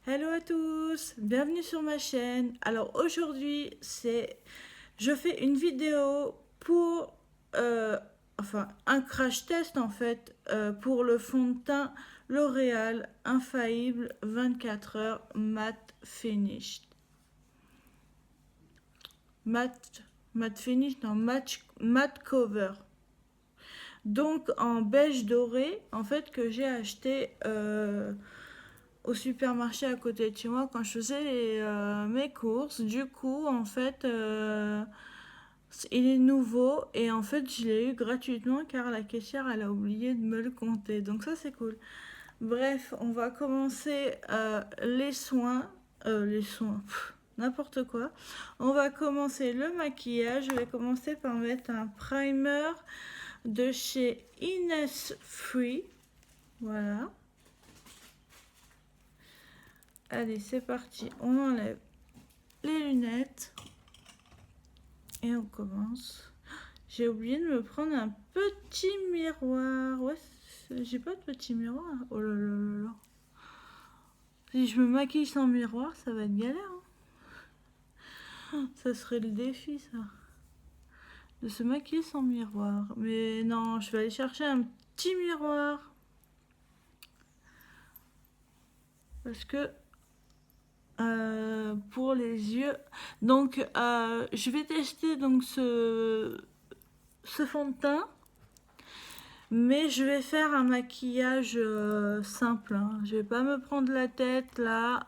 Hello à tous, bienvenue sur ma chaîne. Alors aujourd'hui, je fais une vidéo pour, un crash test en fait, pour le fond de teint L'Oréal Infaillible 24 heures matte finished. Matte finish, non, matte cover. Donc en beige doré, en fait, que j'ai acheté au supermarché à côté de chez moi quand je faisais mes courses. Du coup, en fait, il est nouveau et en fait, je l'ai eu gratuitement car la caissière, elle a oublié de me le compter. Donc ça, c'est cool. Bref, on va commencer les soins. N'importe quoi. On va commencer le maquillage. Je vais commencer par mettre un primer de chez Innisfree. Voilà. Allez, c'est parti. On enlève les lunettes et on commence. J'ai oublié de me prendre un petit miroir. Ouais, j'ai pas de petit miroir. Oh là là là là. Si je me maquille sans miroir, ça va être galère. Hein. Ça serait le défi, ça. De se maquiller sans miroir. Mais non, je vais aller chercher un petit miroir. Parce que pour les yeux. Donc, je vais tester donc ce fond de teint. Mais je vais faire un maquillage simple. Hein. Je vais pas me prendre la tête là.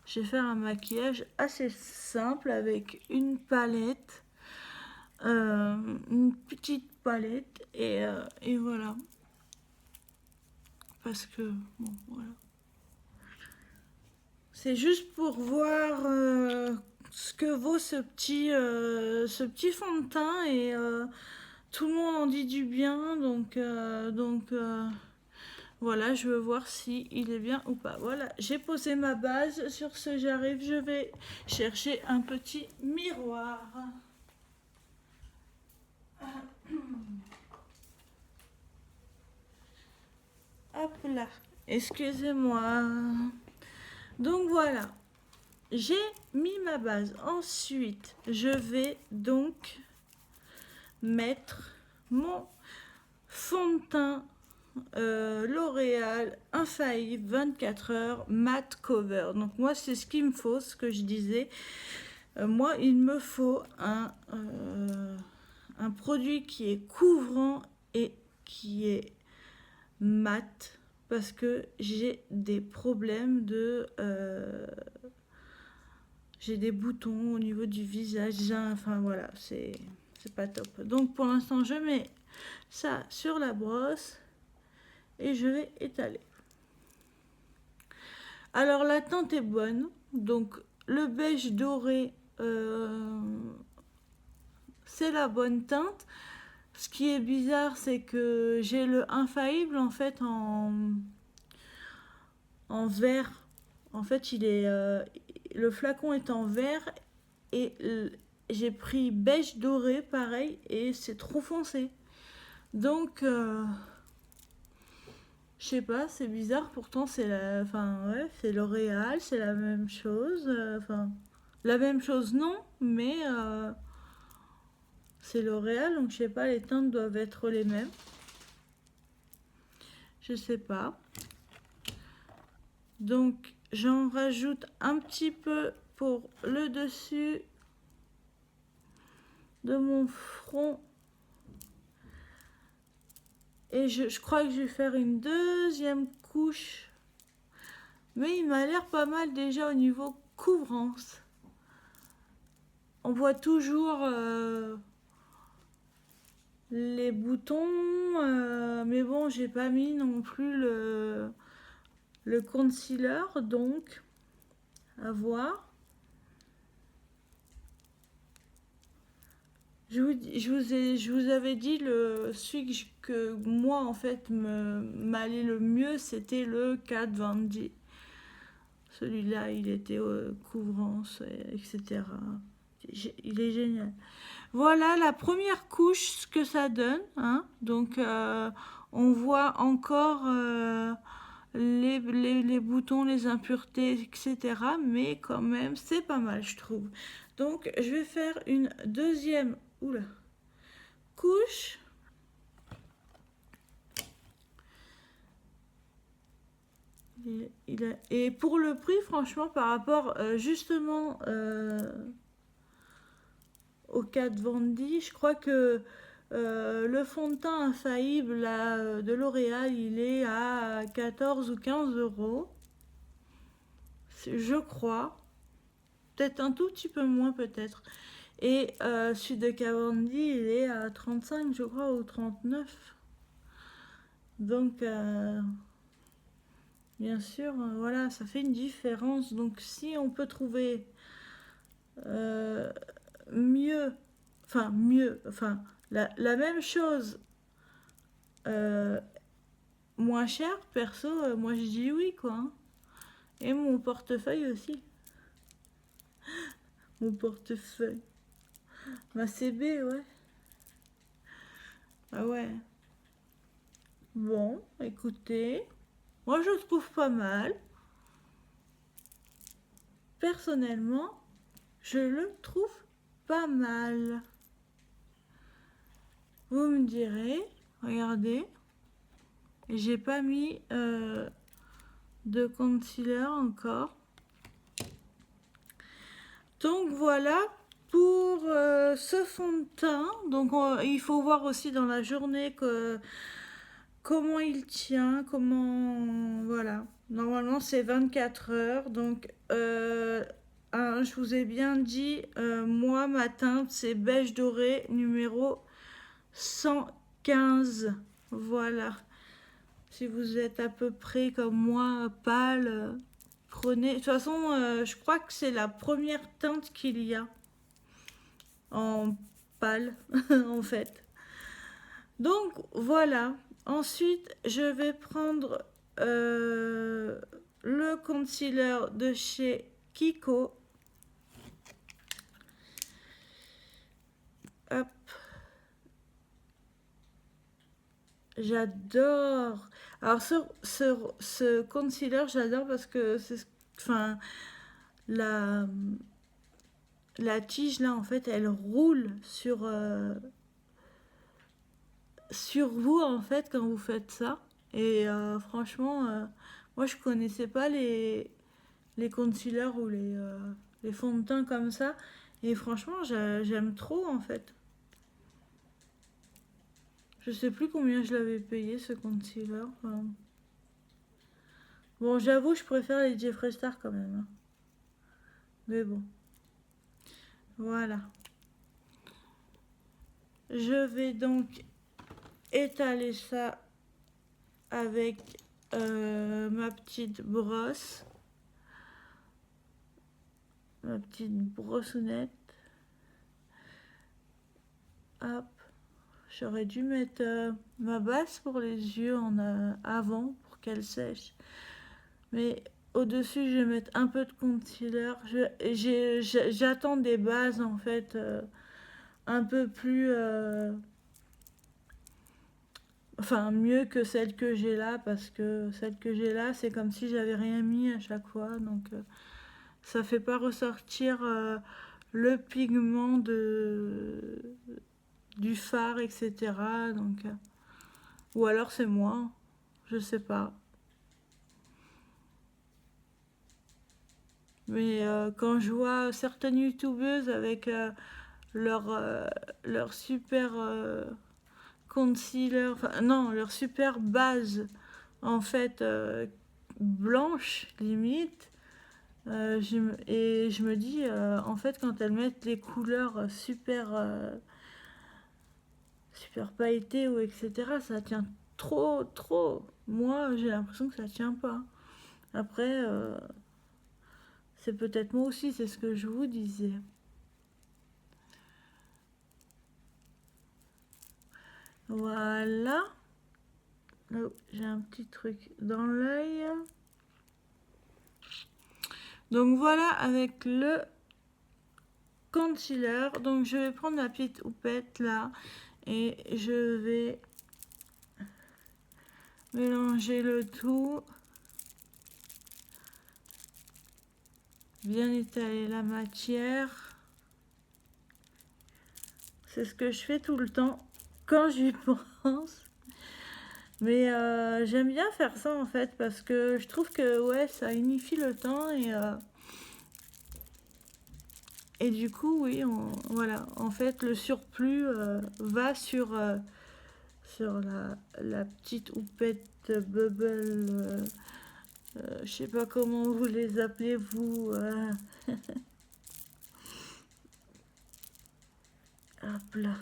Je vais faire un maquillage assez simple avec une palette. Une petite palette. Et voilà. Parce que, bon, voilà. C'est juste pour voir ce que vaut ce petit fond de teint. Et tout le monde en dit du bien. Donc voilà, je veux voir si il est bien ou pas. Voilà, j'ai posé ma base. Sur ce, j'arrive, je vais chercher un petit miroir. Hop là, excusez-moi. Donc voilà, j'ai mis ma base. Ensuite, je vais donc mettre mon fond de teint L'Oréal Infaillible 24 heures matte cover. Donc moi c'est ce qu'il me faut, ce que je disais. Moi il me faut un produit qui est couvrant et qui est mat parce que j'ai des problèmes j'ai des boutons au niveau du visage. Enfin voilà, c'est pas top. Donc pour l'instant je mets ça sur la brosse et je vais étaler. Alors la teinte est bonne, donc le beige doré, c'est la bonne teinte. Ce qui est bizarre, c'est que j'ai le Infaillible en fait en vert. En fait, le flacon est en vert et j'ai pris beige doré pareil et c'est trop foncé. Donc je sais pas, c'est bizarre, pourtant c'est c'est L'Oréal, c'est la même chose. La même chose non, mais c'est L'Oréal, donc je sais pas, les teintes doivent être les mêmes. Je sais pas. Donc j'en rajoute un petit peu pour le dessus de mon front. Et je crois que je vais faire une deuxième couche. Mais il m'a l'air pas mal déjà au niveau couvrance. On voit toujours les boutons. Mais bon, j'ai pas mis non plus le concealer. Donc, à voir. Je vous avais dit celui que moi en fait m'allait le mieux, c'était le Kat Von D. Celui-là, il était couvrance, etc. Il est génial. Voilà la première couche, ce que ça donne. Hein. Donc, on voit encore les boutons, les impuretés, etc. Mais quand même, c'est pas mal, je trouve. Donc, je vais faire une deuxième couche. Et pour le prix, franchement, par rapport justement au Kat Von D, je crois que le fond de teint infaillible là, de L'Oréal, il est à 14 ou 15 euros. Je crois. Peut-être un tout petit peu moins, peut-être. Et celui de Kat Von D, il est à 35, je crois, ou 39. Donc, bien sûr, voilà, ça fait une différence. Donc, si on peut trouver mieux, la même chose moins cher, perso, moi je dis oui, quoi. Hein. Et mon portefeuille aussi. Mon portefeuille. Ma CB, ouais. Ah ouais. Bon, écoutez, moi je trouve pas mal. Personnellement, je le trouve pas mal. Vous me direz, regardez, j'ai pas mis de concealer encore. Donc voilà pour ce fond de teint. Donc il faut voir aussi dans la journée comment il tient, comment... Voilà. Normalement c'est 24 heures. Donc je vous ai bien dit, moi ma teinte c'est beige doré numéro 115. Voilà. Si vous êtes à peu près comme moi, pâle, prenez... De toute façon, je crois que c'est la première teinte qu'il y a en pâle, en fait. Donc, voilà. Ensuite, je vais prendre le concealer de chez Kiko. Hop. J'adore. Alors, ce concealer, j'adore parce que c'est... Enfin, la tige, là, en fait, elle roule sur vous, en fait, quand vous faites ça. Et franchement, moi, je connaissais pas les concealers ou les fonds de teint comme ça. Et franchement, j'aime trop, en fait. Je sais plus combien je l'avais payé, ce concealer. Enfin... Bon, j'avoue, je préfère les Jeffree Star quand même. Hein. Mais bon. Voilà. Je vais donc étaler ça avec ma petite brosse. Ma petite brossonnette. Hop. J'aurais dû mettre ma base pour les yeux avant pour qu'elle sèche. Mais au-dessus, je vais mettre un peu de concealer. J'attends des bases en fait un peu plus... Enfin, mieux que celle que j'ai là, parce que celle que j'ai là, c'est comme si j'avais rien mis à chaque fois. Donc, ça fait pas ressortir le pigment du fard, etc. Donc, ou alors c'est moi, je sais pas. Mais quand je vois certaines youtubeuses avec leur super concealer, enfin non, leur super base en fait blanche limite, et je me dis en fait quand elles mettent les couleurs super pailletées ou etc, ça tient trop. Moi j'ai l'impression que ça tient pas. Après c'est peut-être moi aussi, c'est ce que je vous disais. Voilà. Oh, j'ai un petit truc dans l'œil. Donc voilà avec le concealer. Donc je vais prendre ma petite houppette là et je vais mélanger le tout. bien étaler la matière. C'est ce que je fais tout le temps quand j'y pense. Mais j'aime bien faire ça en fait parce que je trouve que ouais, ça unifie le temps et du coup oui, voilà, en fait le surplus va sur la petite houppette bubble, je sais pas comment vous les appelez vous. Hop là.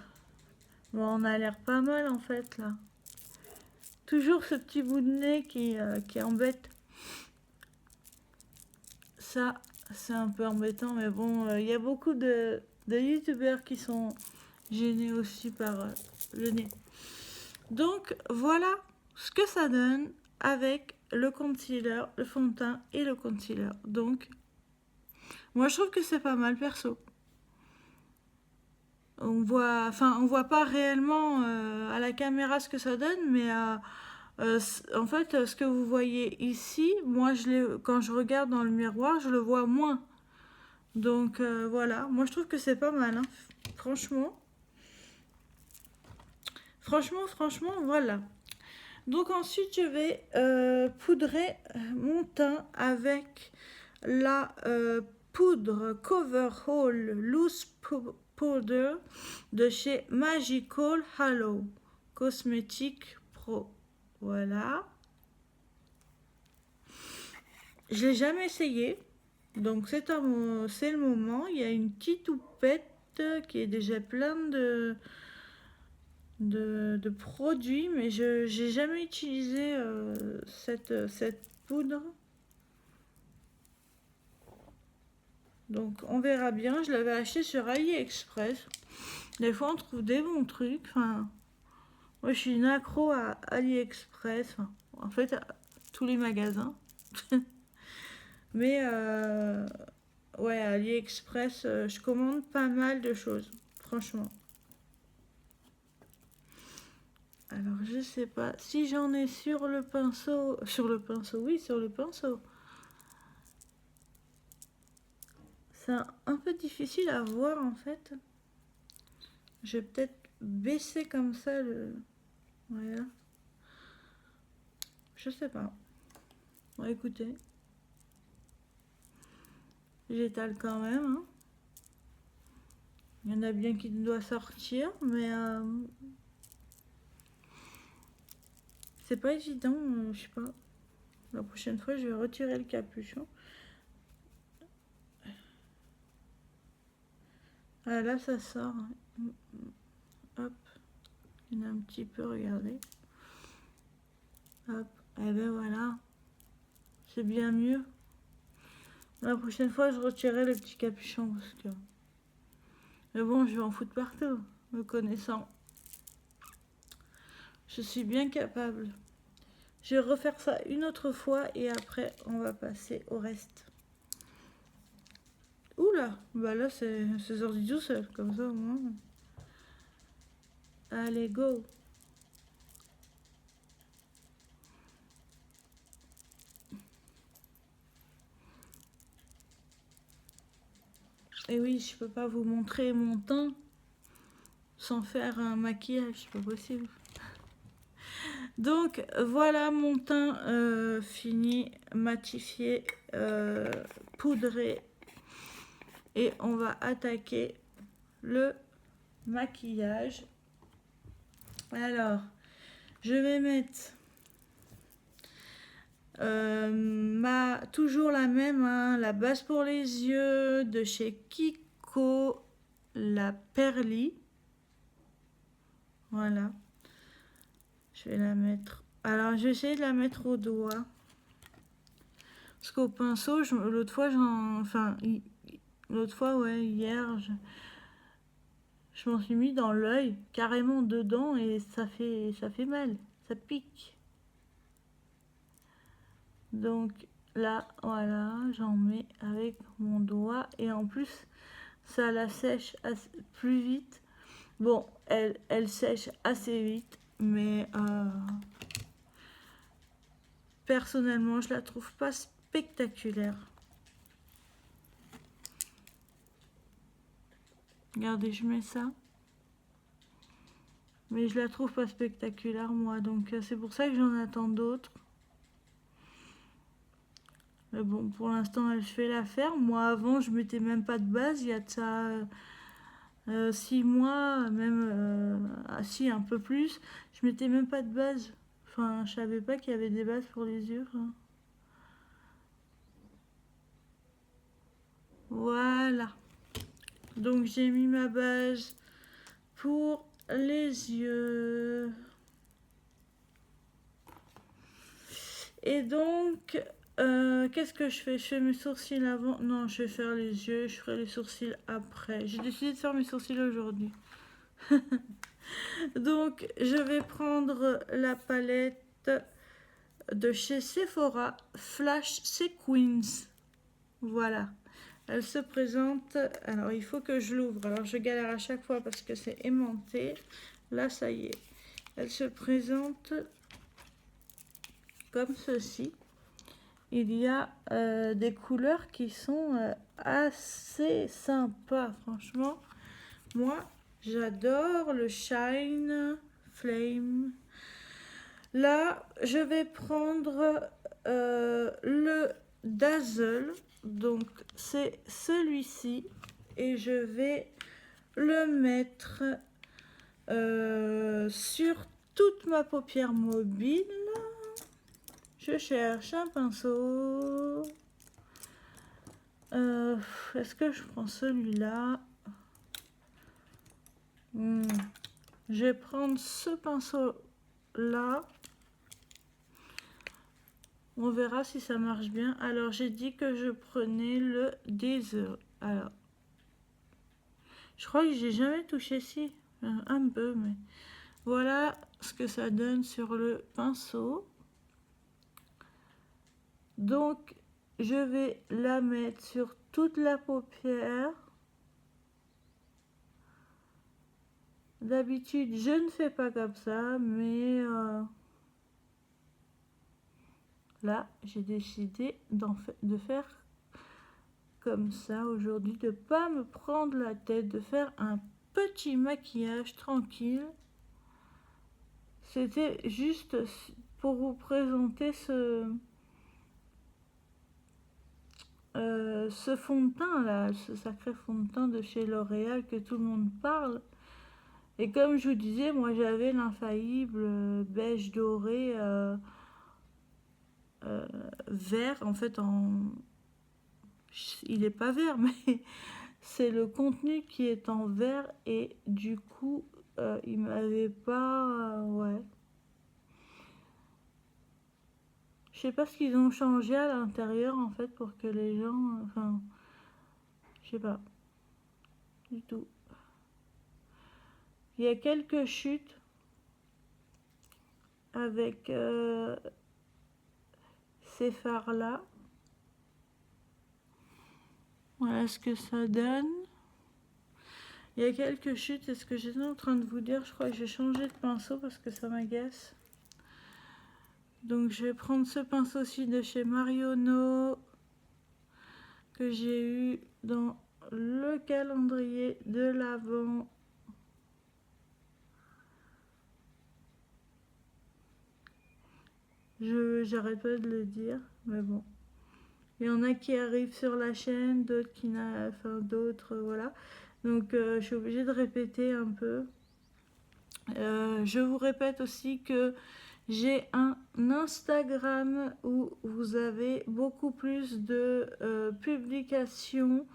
Bon, on a l'air pas mal en fait là. Toujours ce petit bout de nez qui embête. Ça, c'est un peu embêtant, mais bon, il y a beaucoup de youtubeurs qui sont gênés aussi par le nez. Donc voilà ce que ça donne avec le concealer, le fond de teint et le concealer. Donc, moi je trouve que c'est pas mal perso. On voit pas réellement à la caméra ce que ça donne, mais en fait, ce que vous voyez ici, moi, quand je regarde dans le miroir, je le vois moins. Donc voilà, moi je trouve que c'est pas mal, hein. Franchement. Franchement, voilà. Donc ensuite, je vais poudrer mon teint avec la poudre Coverall Loose Powder de chez Magical Halo Cosmétique Pro. Voilà. Je l'ai jamais essayé, donc c'est le moment. Il y a une petite houppette qui est déjà pleine de produits, mais je n'ai jamais utilisé cette poudre. Donc on verra bien. Je l'avais acheté sur AliExpress. Des fois on trouve des bons trucs. Enfin, moi je suis une accro à AliExpress. Enfin, en fait, à tous les magasins. Mais ouais, à AliExpress, je commande pas mal de choses, franchement. Alors, je sais pas si j'en ai sur le pinceau. Sur le pinceau, oui, sur le pinceau. C'est un peu difficile à voir en fait. Je vais peut-être baisser comme ça le. Voilà. Je sais pas. Bon, écoutez. J'étale quand même. Hein. Il y en a bien qui doit sortir, mais c'est pas évident. Je sais pas. La prochaine fois, je vais retirer le capuchon. Ah, là, ça sort. Hop. Il y en a un petit peu, regardez. Hop. Et ben voilà. C'est bien mieux. La prochaine fois, je retirerai le petit capuchon parce que. Mais bon, je vais en foutre partout, me connaissant. Je suis bien capable. Je vais refaire ça une autre fois et après, on va passer au reste. Oula, bah là, c'est sorti tout seul, comme ça au moins. Allez, go! Et oui, je peux pas vous montrer mon teint sans faire un maquillage, c'est pas possible. Donc voilà mon teint fini, matifié, poudré. Et on va attaquer le maquillage. Alors, je vais mettre toujours la même, hein, la base pour les yeux de chez Kiko, la Perly. Voilà. Je vais la mettre. Alors, je vais essayer de la mettre au doigt. Parce qu'au pinceau, l'autre fois, ouais, hier, je m'en suis mis dans l'œil, carrément dedans, et ça fait mal, ça pique. Donc là, voilà, j'en mets avec mon doigt, et en plus, ça la sèche plus vite. Bon, elle sèche assez vite, mais personnellement, je la trouve pas spectaculaire. Regardez, je mets ça. Mais je la trouve pas spectaculaire, moi. Donc, c'est pour ça que j'en attends d'autres. Mais bon, pour l'instant, elle fait l'affaire. Moi, avant, je mettais même pas de base. Il y a de ça 6 mois, même... si, un peu plus. Je mettais même pas de base. Enfin, je savais pas qu'il y avait des bases pour les yeux. Enfin. Voilà. Donc, j'ai mis ma base pour les yeux. Et donc, qu'est-ce que je fais? Je fais mes sourcils avant. Non, je vais faire les yeux, je ferai les sourcils après. J'ai décidé de faire mes sourcils aujourd'hui. Donc, je vais prendre la palette de chez Sephora, Flash Sequins. Voilà. Elle se présente... Alors, il faut que je l'ouvre. Alors, je galère à chaque fois parce que c'est aimanté. Là, ça y est. Elle se présente comme ceci. Il y a des couleurs qui sont assez sympas, franchement. Moi, j'adore le Shine Flame. Là, je vais prendre le Dazzle. Donc, c'est celui-ci. Et je vais le mettre sur toute ma paupière mobile. Je cherche un pinceau. Est-ce que je prends celui-là? Je vais prendre ce pinceau-là. On verra si ça marche bien. Alors, j'ai dit que je prenais le Dazzle. Alors, je crois que j'ai jamais touché ici. Un peu, mais voilà ce que ça donne sur le pinceau. Donc, je vais la mettre sur toute la paupière. D'habitude, je ne fais pas comme ça, mais là, j'ai décidé de faire comme ça aujourd'hui, de ne pas me prendre la tête, de faire un petit maquillage tranquille. C'était juste pour vous présenter ce fond de teint là, ce sacré fond de teint de chez L'Oréal que tout le monde parle. Et comme je vous disais, moi j'avais l'infaillible beige doré vert, en fait il n'est pas vert, mais c'est le contenu qui est en vert, et du coup il m'avait pas ouais, je sais pas ce qu'ils ont changé à l'intérieur en fait pour que les gens enfin je sais pas du tout. Il y a quelques chutes avec ces fards là. Voilà ce que ça donne. Il y a quelques chutes. C'est ce que j'étais en train de vous dire. Je crois que j'ai changé de pinceau parce que ça m'agace. Donc je vais prendre ce pinceau-ci de chez Marionneau que j'ai eu dans le calendrier de l'Avent. J'arrête pas de le dire, mais bon. Il y en a qui arrivent sur la chaîne, d'autres qui n'a, enfin d'autres, voilà. Donc je suis obligée de répéter un peu. Je vous répète aussi que j'ai un Instagram où vous avez beaucoup plus de publications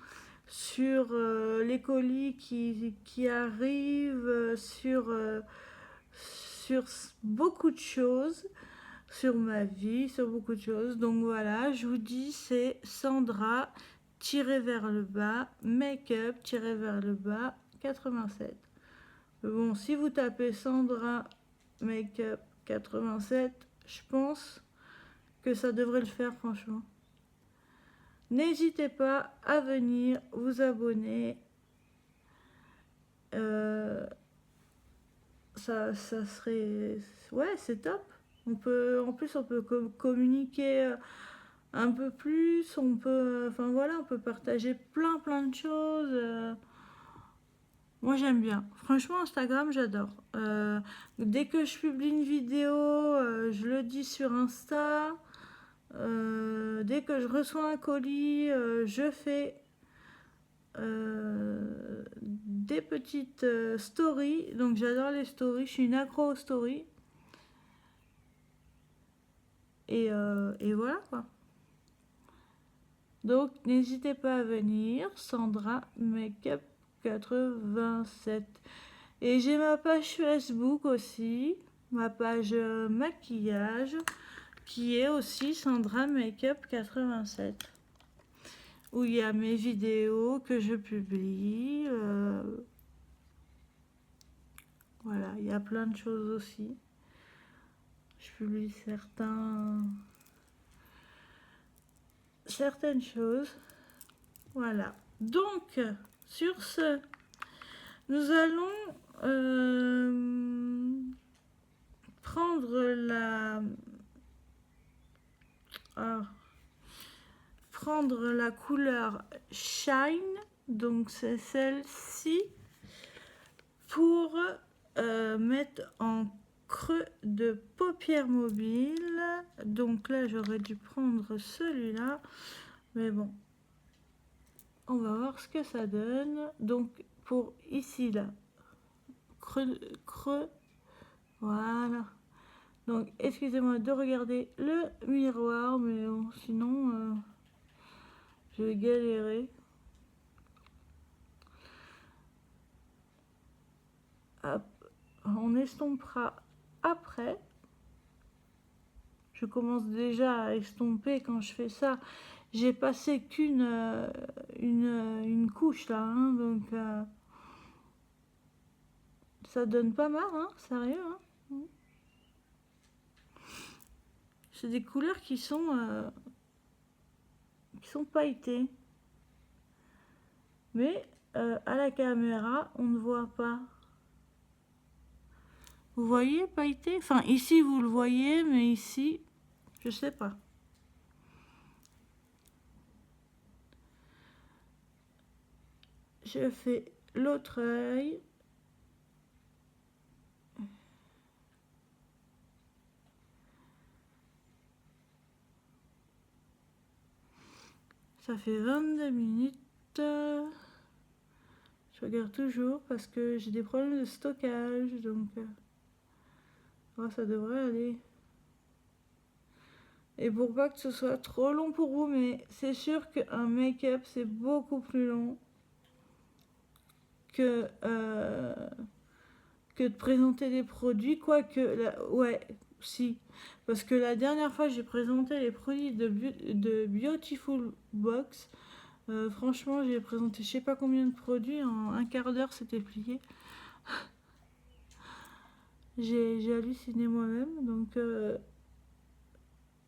sur les colis qui arrivent, sur beaucoup de choses, sur ma vie, sur beaucoup de choses. Donc voilà, je vous dis, c'est Sandra vers le bas, make-up vers le bas 87. Bon, si vous tapez Sandra make-up 87, je pense que ça devrait le faire, franchement. N'hésitez pas à venir vous abonner. Ça serait... Ouais, c'est top. En plus, on peut communiquer un peu plus. On peut... Enfin, voilà, on peut partager plein de choses. Moi j'aime bien. Franchement, Instagram, j'adore. Dès que je publie une vidéo, je le dis sur Insta. Dès que je reçois un colis, je fais des petites stories. Donc j'adore les stories. Je suis une accro aux stories. Et voilà quoi. Donc n'hésitez pas à venir. Sandra Makeup 87. Et j'ai ma page Facebook aussi. Ma page maquillage. Qui est aussi Sandra Makeup 87. Où il y a mes vidéos que je publie. Voilà, il y a plein de choses aussi. Je publie certaines choses. Voilà. Donc, sur ce, nous allons prendre la couleur Shine. Donc, c'est celle-ci pour mettre en creux de paupière mobile. Donc là j'aurais dû prendre celui-là, mais bon, on va voir ce que ça donne. Donc pour ici là, creux, voilà. Donc excusez-moi de regarder le miroir, mais bon, sinon je vais galérer. Hop. On estompera après. Je commence déjà à estomper quand je fais ça. J'ai passé qu'une une couche là, hein, donc ça donne pas mal, hein, sérieux. Hein. C'est des couleurs qui sont pailletées. Mais à la caméra, on ne voit pas. Vous voyez pailleté? Enfin, ici, vous le voyez, mais ici, je sais pas. Je fais l'autre œil. Ça fait 22 minutes. Je regarde toujours parce que j'ai des problèmes de stockage, donc ça devrait aller. Et pour pas que ce soit trop long pour vous, mais c'est sûr qu'un make-up c'est beaucoup plus long que de présenter des produits, quoique, ouais, si. Parce que la dernière fois j'ai présenté les produits de Beautiful Box, franchement j'ai présenté je sais pas combien de produits, en un quart d'heure c'était plié. J'ai halluciné moi-même, donc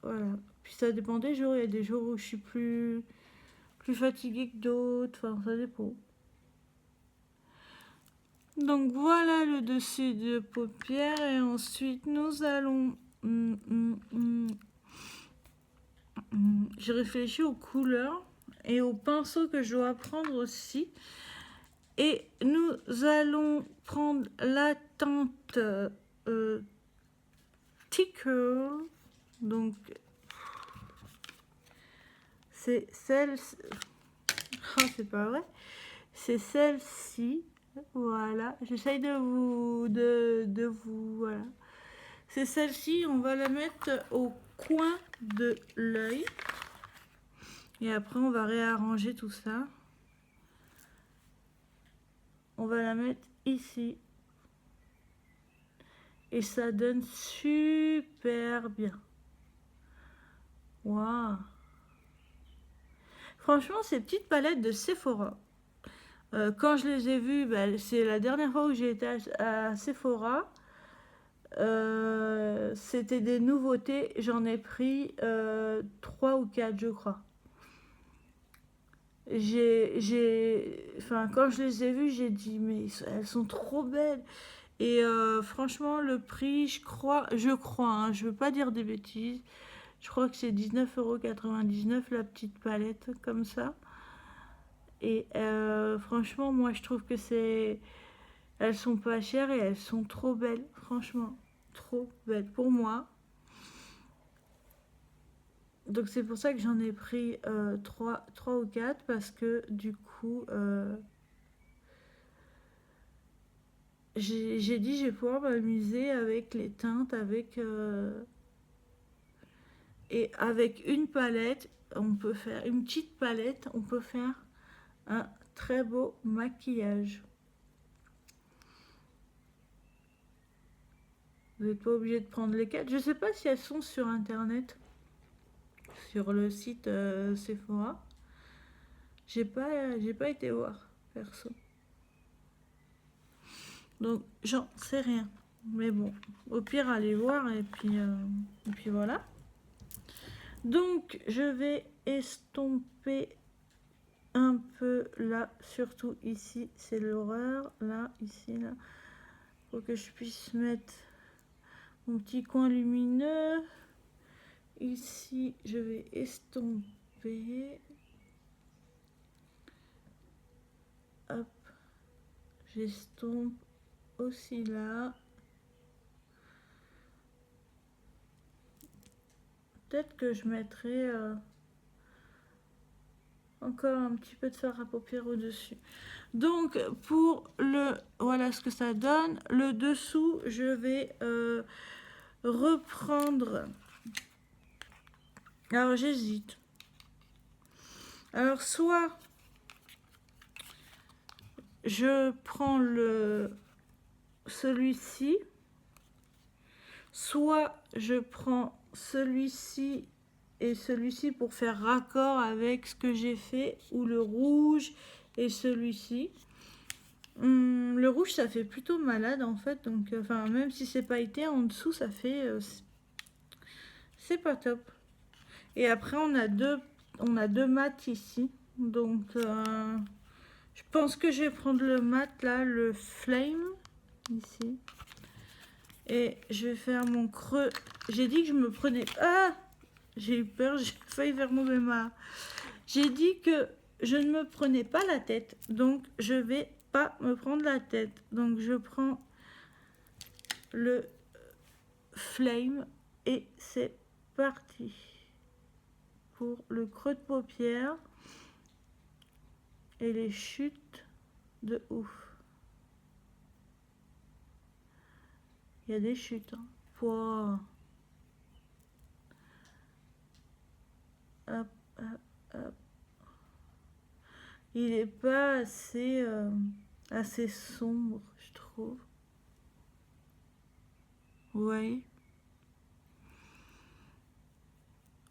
voilà. Puis ça dépend des jours, il y a des jours où je suis plus fatiguée que d'autres, enfin ça dépend. Donc voilà le dessus de paupières et ensuite nous allons... J'ai réfléchi aux couleurs et aux pinceaux que je dois prendre aussi. Et nous allons prendre la teinte Ticker. Donc c'est celle... Oh, c'est pas vrai. C'est celle-ci. Voilà, j'essaye de vous voilà. C'est celle-ci, on va la mettre au coin de l'œil. Et après, on va réarranger tout ça. On va la mettre ici. Et ça donne super bien. Waouh. Franchement, ces petites palettes de Sephora. Quand je les ai vues, c'est la dernière fois où j'ai été à Sephora. C'était des nouveautés. J'en ai pris 3 ou 4, je crois. Enfin, quand je les ai vues, j'ai dit, mais elles sont trop belles. Et franchement, le prix, je crois, hein, je veux pas dire des bêtises. Je crois que c'est 19,99 € la petite palette, comme ça. Et franchement, moi, je trouve que c'est Elles sont pas chères et elles sont trop belles, franchement, trop belles pour moi. Donc c'est pour ça que j'en ai pris 3 ou 4 parce que du coup, j'ai dit je vais pouvoir m'amuser avec les teintes, et avec une palette, on peut faire une petite palette, on peut faire un très beau maquillage. Vous n'êtes pas obligé de prendre les 4. Je sais pas si elles sont sur internet, sur le site Sephora. J'ai pas été voir perso. Donc j'en sais rien. Mais bon, au pire allez voir et puis voilà. Donc je vais estomper un peu là, surtout ici, c'est l'horreur. Là, ici, là. Pour que je puisse mettre mon petit coin lumineux. Ici, je vais estomper. Hop. J'estompe aussi là. Peut-être que je mettrai encore un petit peu de fard à paupières au-dessus. Donc pour voilà ce que ça donne. Le dessous, je vais reprendre. Alors j'hésite. Alors soit je prends celui-ci, soit je prends celui-ci et celui-ci pour faire raccord avec ce que j'ai fait, ou le rouge et celui-ci. Le rouge ça fait plutôt malade en fait, donc enfin même si c'est pailleté en dessous ça fait c'est pas top. Et après on a deux mats ici, donc je pense que je vais prendre le mat là, le flame ici, et je vais faire mon creux. J'ai dit que je me prenais j'ai eu peur, j'ai failli faire mauvais ma. J'ai dit que je ne me prenais pas la tête, donc je vais pas me prendre la tête. Donc je prends le flame et c'est parti pour le creux de paupière et les chutes de ouf. Il y a des chutes, hein. Wow. Hop, hop, hop. Il est pas assez sombre, je trouve. Ouais.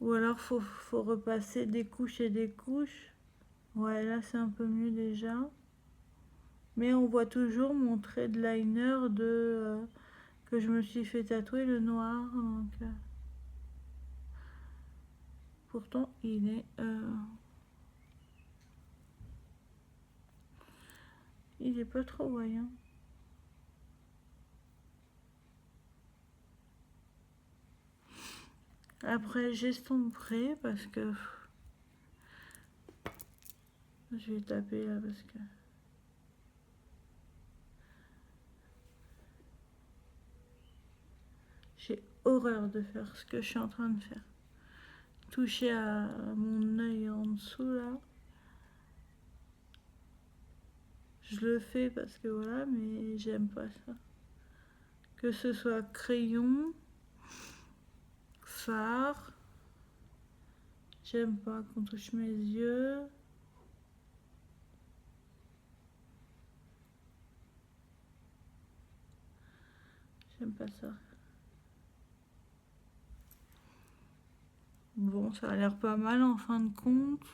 Ou alors faut repasser des couches et des couches. Ouais, là c'est un peu mieux déjà. Mais on voit toujours mon trait de liner que je me suis fait tatouer le noir. Donc, pourtant il est pas trop voyant. Après j'estomperai parce que je vais taper là parce que j'ai horreur de faire ce que je suis en train de faire. Toucher à mon œil en dessous là. Je le fais parce que voilà, mais j'aime pas ça. Que ce soit crayon, fard, j'aime pas qu'on touche mes yeux. J'aime pas ça. Bon, ça a l'air pas mal en fin de compte.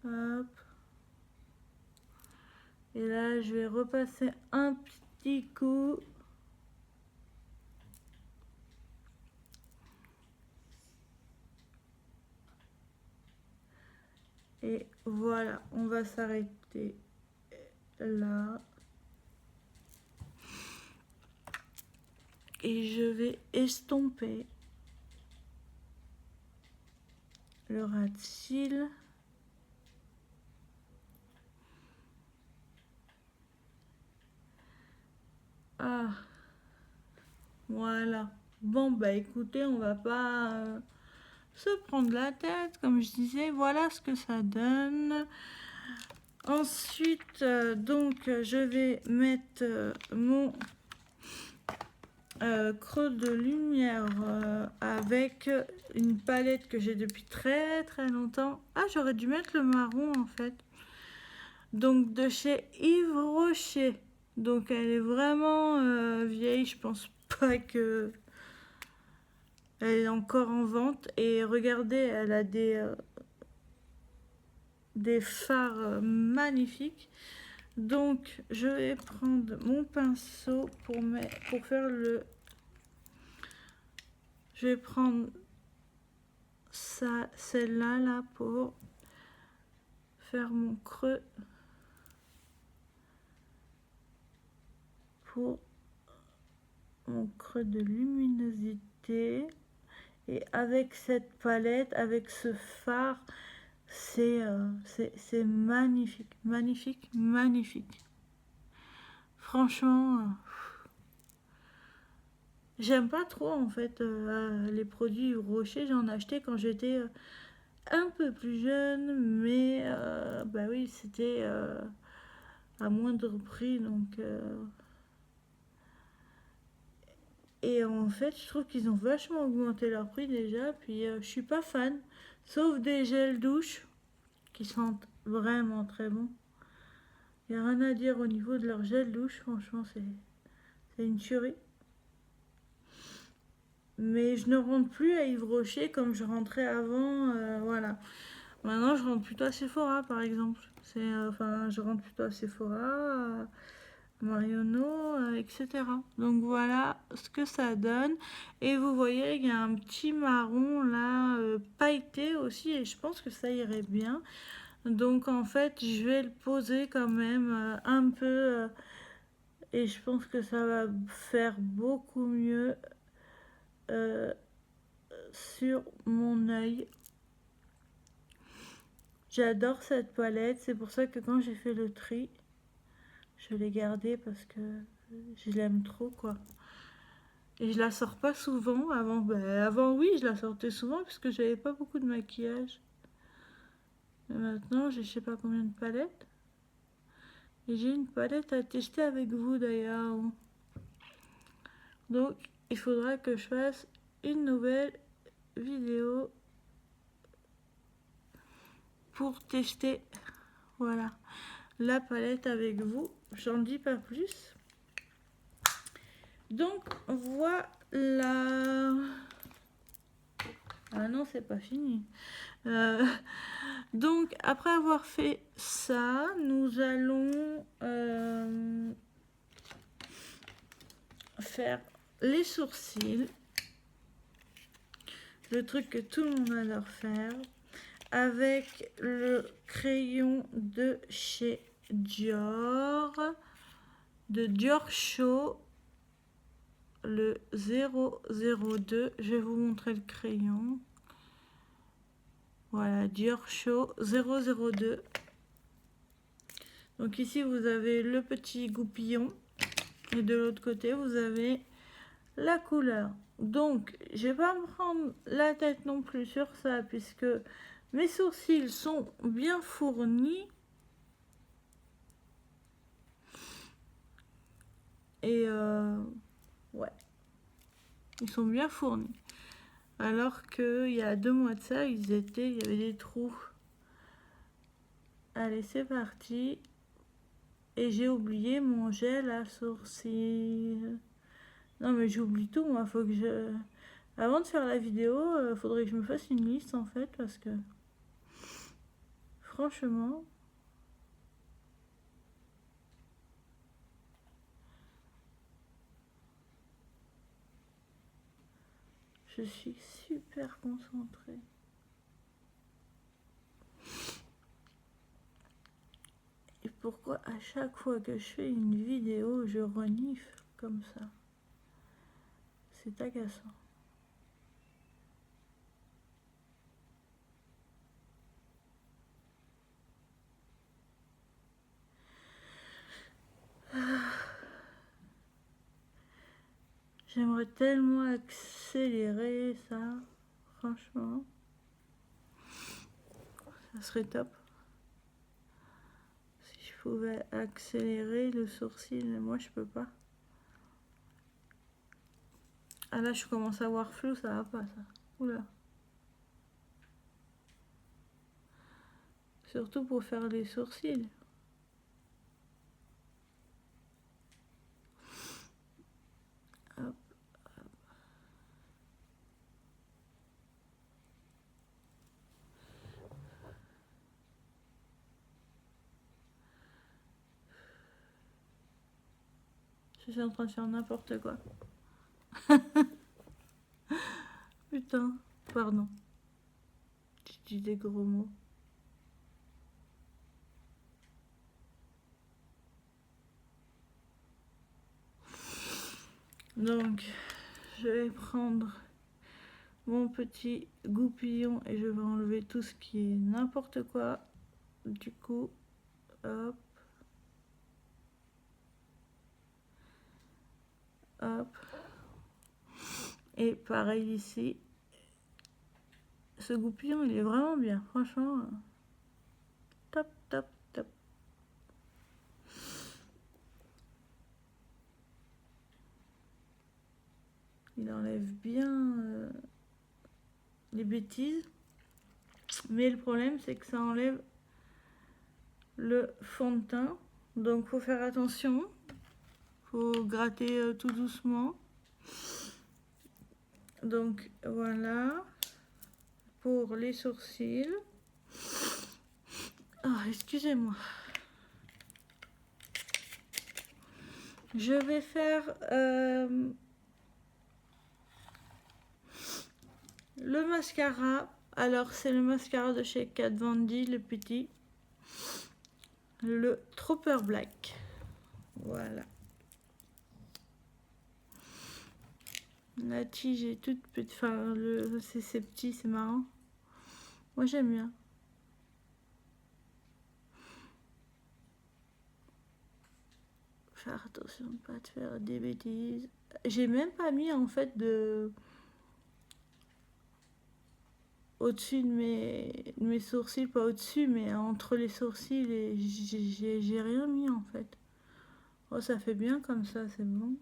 Hop. Et là, je vais repasser un petit coup. Et voilà, on va s'arrêter là. Et je vais estomper le ras de cils. Ah, voilà. Bon, bah écoutez, on va pas se prendre la tête. Comme je disais, voilà ce que ça donne. Ensuite, donc, je vais mettre mon creux de lumière avec une palette que j'ai depuis très très longtemps. Ah, j'aurais dû mettre le marron en fait. Donc, de chez Yves Rocher. Donc, elle est vraiment vieille. Je pense pas que elle est encore en vente. Et regardez, elle a des fards magnifiques. Donc, je vais prendre mon pinceau pour faire le... Je vais prendre ça, celle-là, là, pour faire mon creux. Pour mon creux de luminosité. Et avec cette palette, avec ce fard, c'est magnifique, magnifique, magnifique. Franchement, j'aime pas trop en fait les produits Rocher. J'en ai acheté quand j'étais un peu plus jeune, mais bah oui, c'était à moindre prix, donc et en fait, je trouve qu'ils ont vachement augmenté leur prix déjà. Puis je suis pas fan, sauf des gels douche qui sentent vraiment très bon. Il n'y a rien à dire au niveau de leur gel douche, franchement, c'est une tuerie. Mais je ne rentre plus à Yves Rocher comme je rentrais avant, voilà. Maintenant, je rentre plutôt à Sephora, par exemple. Enfin, je rentre plutôt à Sephora, Marionneau, etc. Donc voilà ce que ça donne. Et vous voyez, il y a un petit marron là, pailleté aussi, et je pense que ça irait bien. Donc en fait, je vais le poser quand même un peu, et je pense que ça va faire beaucoup mieux sur mon œil. J'adore cette palette, c'est pour ça que quand j'ai fait le tri, je l'ai gardée parce que je l'aime trop quoi. Et je la sors pas souvent. Avant oui, je la sortais souvent puisque j'avais pas beaucoup de maquillage. Mais maintenant, j'ai je sais pas combien de palettes. Et j'ai une palette à tester avec vous d'ailleurs. Donc, il faudra que je fasse une nouvelle vidéo pour tester, voilà, la palette avec vous. J'en dis pas plus. Donc, voilà. Ah non, c'est pas fini. Donc, après avoir fait ça, nous allons faire les sourcils. Le truc que tout le monde adore faire. Avec le crayon de chez Dior. De Dior Show. Le 002. Je vais vous montrer le crayon. Voilà, Dior Show 002. Donc ici, vous avez le petit goupillon. Et de l'autre côté, vous avez la couleur. Donc, je vais pas me prendre la tête non plus sur ça, puisque mes sourcils sont bien fournis. Et ouais, ils sont bien fournis. Alors qu'il y a 2 mois de ça, il y avait des trous. Allez, c'est parti. Et j'ai oublié mon gel à sourcils. Non, mais j'oublie tout, moi. Faut que je... Avant de faire la vidéo, faudrait que je me fasse une liste, en fait, parce que... Franchement... Je suis super concentrée. Et pourquoi à chaque fois que je fais une vidéo, je renifle comme ça? C'est agaçant. J'aimerais tellement accélérer ça, franchement. Ça serait top. Si je pouvais accélérer le sourcil, mais moi je peux pas. Ah là, je commence à voir flou, ça va pas ça. Oula. Surtout pour faire les sourcils. Hop. Je suis en train de faire n'importe quoi. Putain, pardon. Je dis des gros mots. Donc, je vais prendre mon petit goupillon et je vais enlever tout ce qui est n'importe quoi. Du coup, hop. Hop. Et pareil ici. Ce goupillon, il est vraiment bien. Franchement, top, top, top. Il enlève bien les bêtises. Mais le problème, c'est que ça enlève le fond de teint. Donc, faut faire attention. Faut gratter tout doucement. Donc, voilà. Pour les sourcils. Oh, excusez-moi. Je vais faire le mascara. Alors, c'est le mascara de chez Kat Von D, le petit. Le Trooper Black. Voilà. La tige est toute petite. Enfin, c'est petit, c'est marrant. Moi, j'aime bien. Faire attention de ne pas te faire des bêtises. J'ai même pas mis en fait de au-dessus de mes sourcils, pas au-dessus, mais entre les sourcils et j'ai rien mis en fait. Oh, ça fait bien comme ça, c'est bon.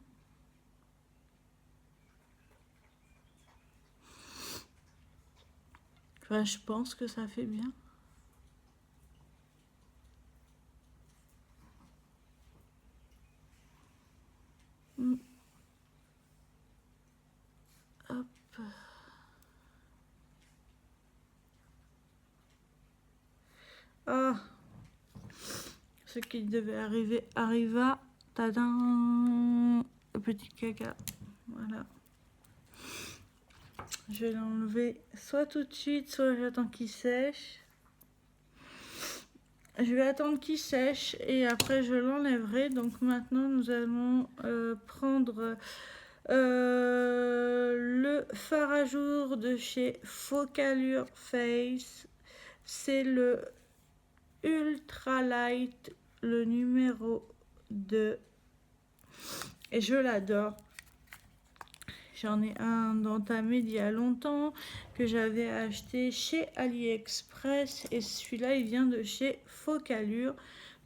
Enfin, je pense que ça fait bien. Hop. Ah, ce qui devait arriver arriva. Tadam, le petit caca. Voilà. Je vais l'enlever soit tout de suite, soit j'attends qu'il sèche. Je vais attendre qu'il sèche et après je l'enlèverai. Donc maintenant nous allons prendre le fard à jour de chez Focalure Face. C'est le Ultra Light, le numéro 2. Et je l'adore. J'en ai un d'entamé d'il y a longtemps que j'avais acheté chez AliExpress et celui-là il vient de chez Focalure.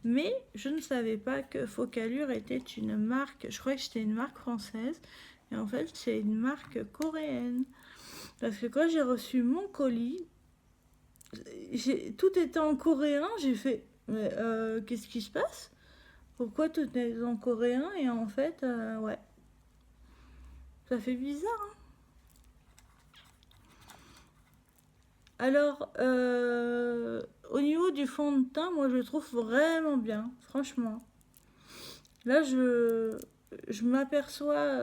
Mais je ne savais pas que Focalure était une marque, je croyais que c'était une marque française et en fait c'est une marque coréenne. Parce que quand j'ai reçu mon colis, tout était en coréen, j'ai fait mais qu'est-ce qui se passe? Pourquoi tout est en coréen? Et en fait, ouais. Ça fait bizarre, hein. Alors, au niveau du fond de teint, moi je le trouve vraiment bien, franchement. Là, je m'aperçois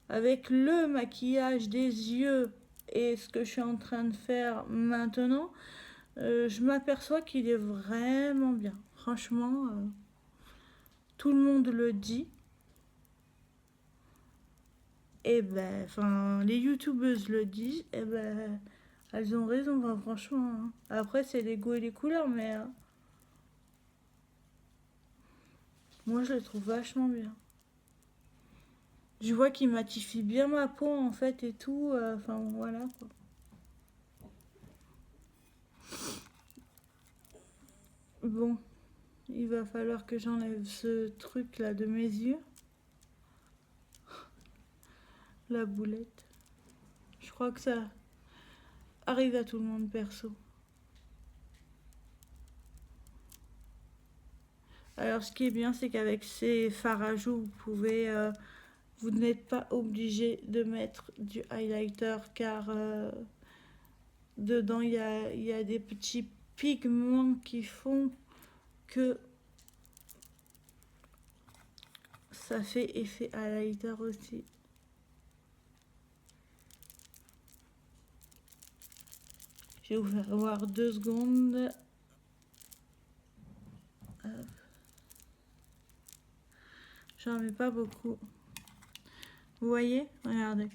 avec le maquillage des yeux et ce que je suis en train de faire maintenant, je m'aperçois qu'il est vraiment bien. Franchement, tout le monde le dit. Et ben, enfin, les youtubeuses le disent, et ben, elles ont raison, enfin, franchement. Hein. Après, c'est les goûts et les couleurs, mais Moi, je le trouve vachement bien. Je vois qu'il matifie bien ma peau, en fait, et tout. Enfin, voilà, quoi. Bon, il va falloir que j'enlève ce truc-là de mes yeux. La boulette. Je crois que ça arrive à tout le monde, perso. Alors, ce qui est bien, c'est qu'avec ces fards à joues, vous pouvez... vous n'êtes pas obligé de mettre du highlighter, car dedans, il y a des petits pigments qui font que ça fait effet highlighter aussi. Je vais vous faire voir 2 secondes. J'en mets pas beaucoup. Vous voyez? Regardez.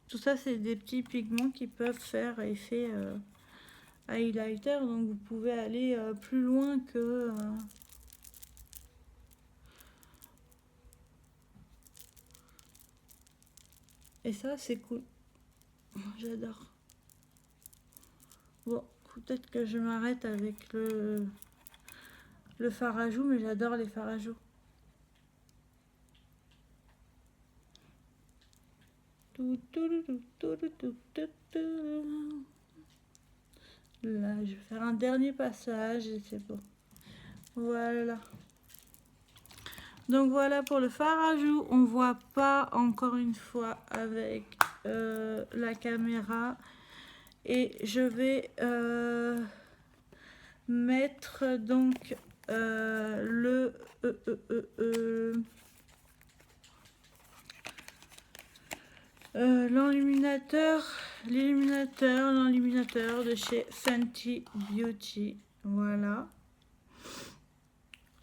Tout ça, c'est des petits pigments qui peuvent faire effet highlighter. Donc, vous pouvez aller plus loin que... Et ça, c'est cool. J'adore. Bon, peut-être que je m'arrête avec le fard à joues, mais j'adore les fards à joues. Là, je vais faire un dernier passage et c'est bon. Voilà. Donc voilà pour le fard à joues. On voit pas encore une fois avec la caméra. Et je vais mettre donc l'illuminateur de chez Fenty Beauty. Voilà.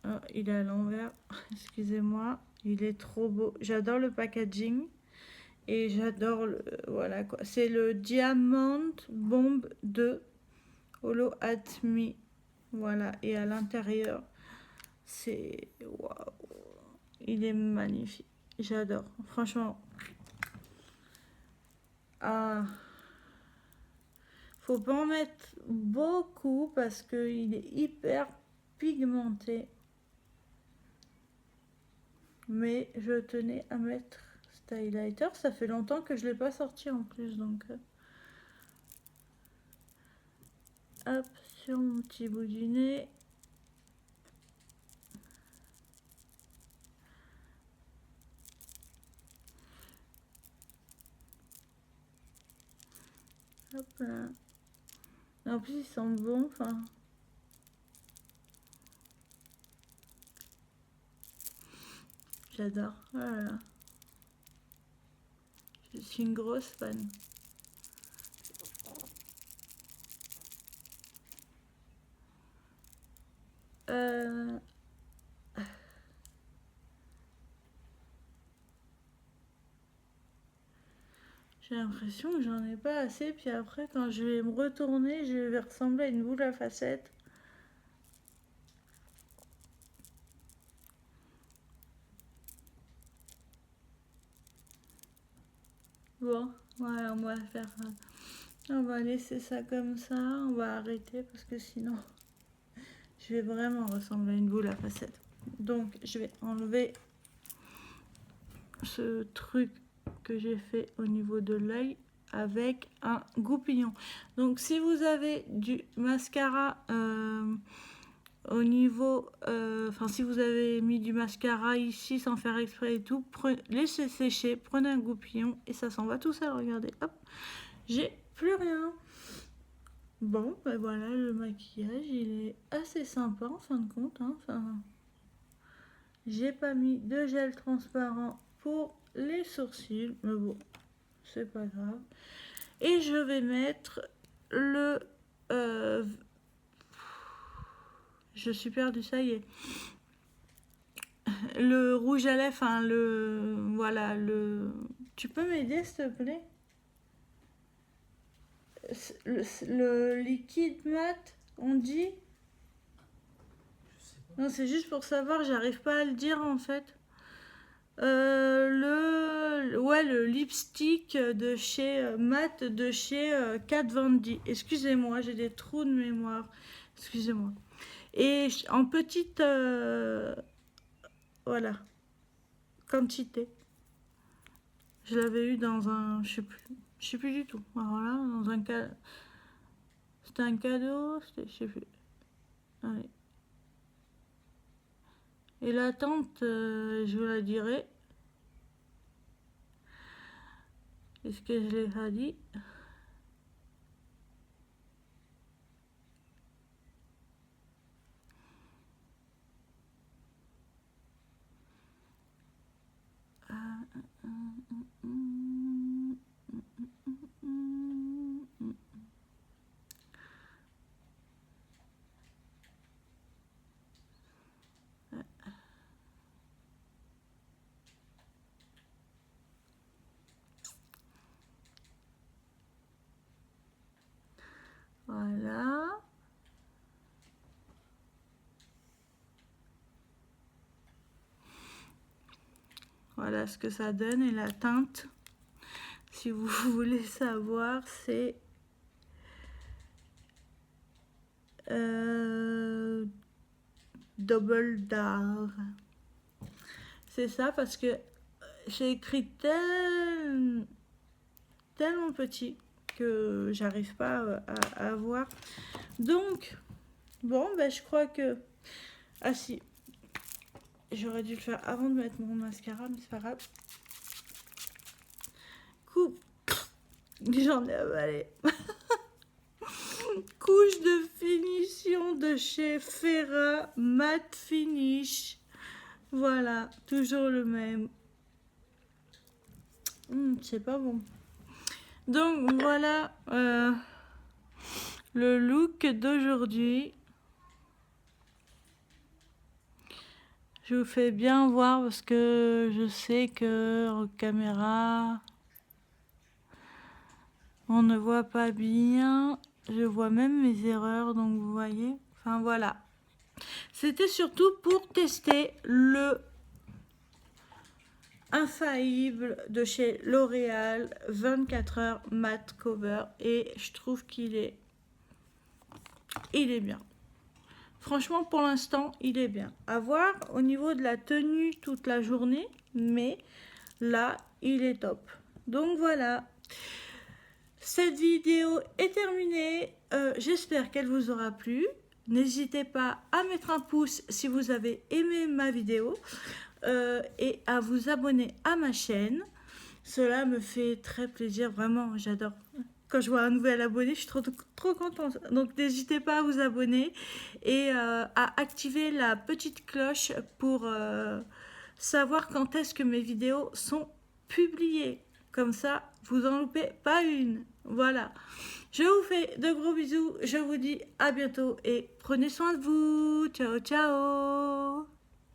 Oh, il est à l'envers, excusez-moi, il est trop beau. J'adore le packaging et j'adore le... Voilà quoi. C'est le Diamond Bomb 2 Holo Atmi. Voilà, et à l'intérieur, c'est... Waouh, il est magnifique. J'adore, franchement. Ah, faut pas en mettre beaucoup parce qu'il est hyper pigmenté. Mais je tenais à mettre cet highlighter. Ça fait longtemps que je ne l'ai pas sorti en plus. Donc, hop, sur mon petit bout du nez. Hop là. En plus, ils sentent bon. Enfin, j'adore. Voilà. Je suis une grosse fan. J'ai l'impression que j'en ai pas assez. Puis après, quand je vais me retourner, je vais ressembler à une boule à facettes. Bon, voilà, on va faire... On va laisser ça comme ça. On va arrêter parce que sinon... Je vais vraiment ressembler à une boule à facettes. Donc, je vais enlever ce truc que j'ai fait au niveau de l'œil avec un goupillon. Donc, si vous avez du mascara au niveau... Enfin, si vous avez mis du mascara ici sans faire exprès et tout, laissez sécher, prenez un goupillon et ça s'en va tout seul. Regardez, hop, j'ai plus rien. Bon, ben voilà, le maquillage, il est assez sympa en fin de compte. Hein. Enfin, j'ai pas mis de gel transparent pour les sourcils, mais bon, c'est pas grave. Et je vais mettre le... je suis perdue, ça y est. Le rouge à lèvres, enfin le... Voilà, le... Tu peux m'aider, s'il te plaît? Le liquide mat, on dit? Je sais Non, c'est juste pour savoir, j'arrive pas à le dire en fait. Ouais, le lipstick de chez Matte de chez Kat Von D. Excusez-moi, j'ai des trous de mémoire. Excusez-moi. Et en petite, voilà, quantité. Je l'avais eu dans un, je sais plus du tout. Alors là, dans un cas, c'était un cadeau, c'était, je sais plus. Allez. Et la tente, je vous la dirai. Est-ce que je l'ai pas dit? Voilà. Voilà ce que ça donne. Et la teinte, si vous voulez savoir, c'est Double Dark. C'est ça parce que j'ai écrit tellement petit que j'arrive pas à voir. Donc, bon, ben, je crois que... Ah si, j'aurais dû le faire avant de mettre mon mascara, mais c'est pas grave. Coupe. J'en ai avalé. Couche de finition de chez Ferra Matte Finish. Voilà, toujours le même. C'est pas bon. Donc voilà le look d'aujourd'hui. Je vous fais bien voir parce que je sais que en caméra on ne voit pas bien. Je vois même mes erreurs, donc vous voyez. Enfin voilà. C'était surtout pour tester le infaillible de chez L'Oréal 24 heures matte cover et je trouve qu'il est bien. Franchement, pour l'instant, il est bien. À voir au niveau de la tenue toute la journée, mais là, il est top. Donc voilà. Cette vidéo est terminée. J'espère qu'elle vous aura plu. N'hésitez pas à mettre un pouce si vous avez aimé ma vidéo et à vous abonner à ma chaîne. Cela me fait très plaisir, vraiment, j'adore. Quand je vois un nouvel abonné, je suis trop contente. Donc n'hésitez pas à vous abonner et à activer la petite cloche pour savoir quand est-ce que mes vidéos sont publiées. Comme ça, vous en loupez pas une. Voilà. Je vous fais de gros bisous. Je vous dis à bientôt et prenez soin de vous. Ciao, ciao.